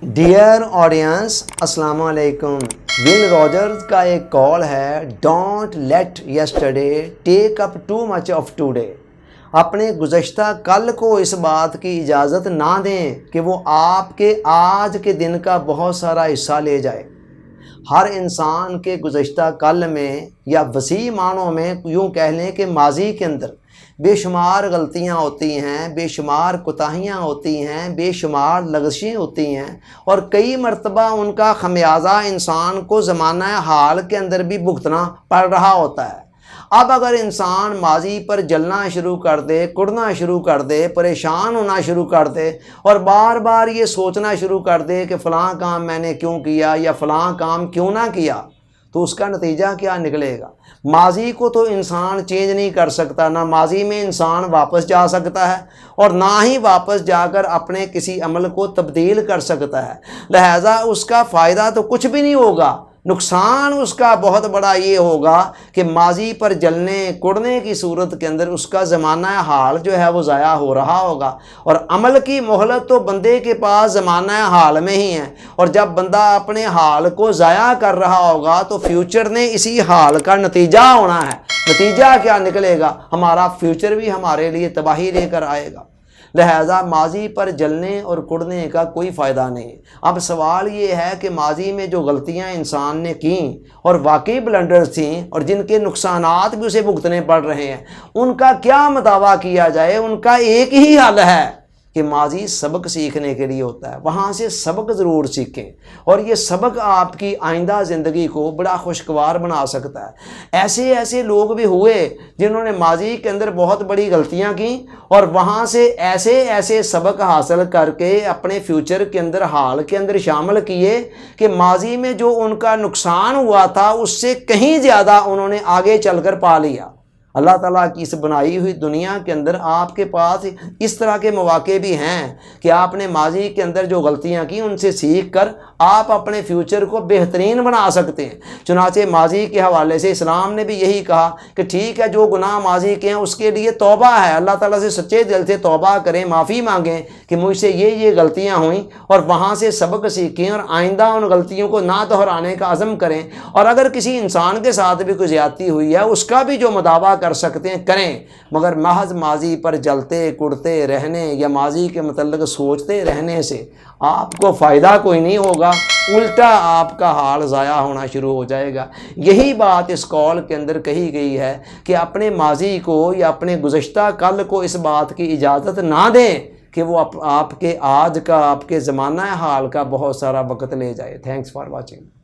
Dear audience, अस्सलाम वालेकुम। Will Rogers का एक कॉल है, don't let yesterday take up too much of today. अपने गुज़श्ता कल को इस बात की इजाज़त ना दें कि वो आपके आज के दिन का बहुत सारा हिस्सा ले जाए। हर इंसान के गुज़श्ता कल में या वसी मानों में यूँ कह लें कि माजी के अंदर बेशुमार गलतियाँ होती हैं, बेशुमार कोताहियाँ होती हैं, बेशुमार लग़ज़िशें होती हैं और कई मरतबा उनका खमियाजा इंसान को ज़माना हाल के अंदर भी भुगतना पड़ रहा होता है। अब अगर इंसान माजी पर जलना शुरू कर दे, कुड़ना शुरू कर दे, परेशान होना शुरू कर दे और बार बार ये सोचना शुरू कर दे कि फ़लाँ काम मैंने क्यों किया या फ़लाँ काम क्यों ना किया, तो उसका नतीजा क्या निकलेगा। माजी को तो इंसान चेंज नहीं कर सकता, ना माजी में इंसान वापस जा सकता है और ना ही वापस जाकर अपने किसी अमल को तब्दील कर सकता है। लिहाजा उसका फ़ायदा तो कुछ भी नहीं होगा, नुकसान उसका बहुत बड़ा ये होगा कि माजी पर जलने कुड़ने की सूरत के अंदर उसका ज़माना हाल जो है वो ज़ाया हो रहा होगा। और अमल की मोहलत तो बंदे के पास ज़माना हाल में ही है, और जब बंदा अपने हाल को ज़ाया कर रहा होगा तो फ्यूचर ने इसी हाल का नतीजा होना है। नतीजा क्या निकलेगा, हमारा फ्यूचर भी हमारे लिए तबाही लेकर आएगा। लिहाजा माजी पर जलने और कुड़ने का कोई फ़ायदा नहीं। अब सवाल ये है कि माजी में जो गलतियां इंसान ने की और वाकई ब्लंडर्स थीं और जिनके नुकसानात भी उसे भुगतने पड़ रहे हैं, उनका क्या मदावा किया जाए। उनका एक ही हल है कि माजी सबक सीखने के लिए होता है, वहाँ से सबक ज़रूर सीखें और ये सबक आपकी आइंदा ज़िंदगी को बड़ा खुशगवार बना सकता है। ऐसे ऐसे लोग भी हुए जिन्होंने माजी के अंदर बहुत बड़ी गलतियाँ की और वहाँ से ऐसे ऐसे सबक हासिल करके अपने फ्यूचर के अंदर हाल के अंदर शामिल किए कि माजी में जो उनका नुकसान हुआ था उससे कहीं ज़्यादा उन्होंने आगे चलकर पा लिया। अल्लाह ताला की इस बनाई हुई दुनिया के अंदर आपके पास इस तरह के मौके भी हैं कि आपने माजी के अंदर जो गलतियां की उनसे सीख कर आप अपने फ्यूचर को बेहतरीन बना सकते हैं। चुनाचे माजी के हवाले से इस्लाम ने भी यही कहा कि ठीक है, जो गुनाह माजी के हैं उसके लिए तौबा है, अल्लाह ताला से सच्चे दिल से तौबा करें, माफ़ी मांगें कि मुझसे ये गलतियाँ हुई और वहाँ से सबक सीखें और आइंदा उन गलतियों को ना दोहराने का अज़म करें। और अगर किसी इंसान के साथ भी कोई ज़्यादती हुई है उसका भी जो मदावा कर सकते हैं करें, मगर महज माजी पर जलते कुड़ते रहने या माजी के मतलब सोचते रहने से आपको फ़ायदा कोई नहीं होगा, उल्टा आपका हाल ज़ाया होना शुरू हो जाएगा। यही बात इस कॉल के अंदर कही गई है कि अपने माजी को या अपने गुज़श्ता कल को इस बात की इजाज़त ना दें कि वो आपके आज का, आपके ज़माना हाल का बहुत सारा वक़्त ले जाए। Thanks for watching.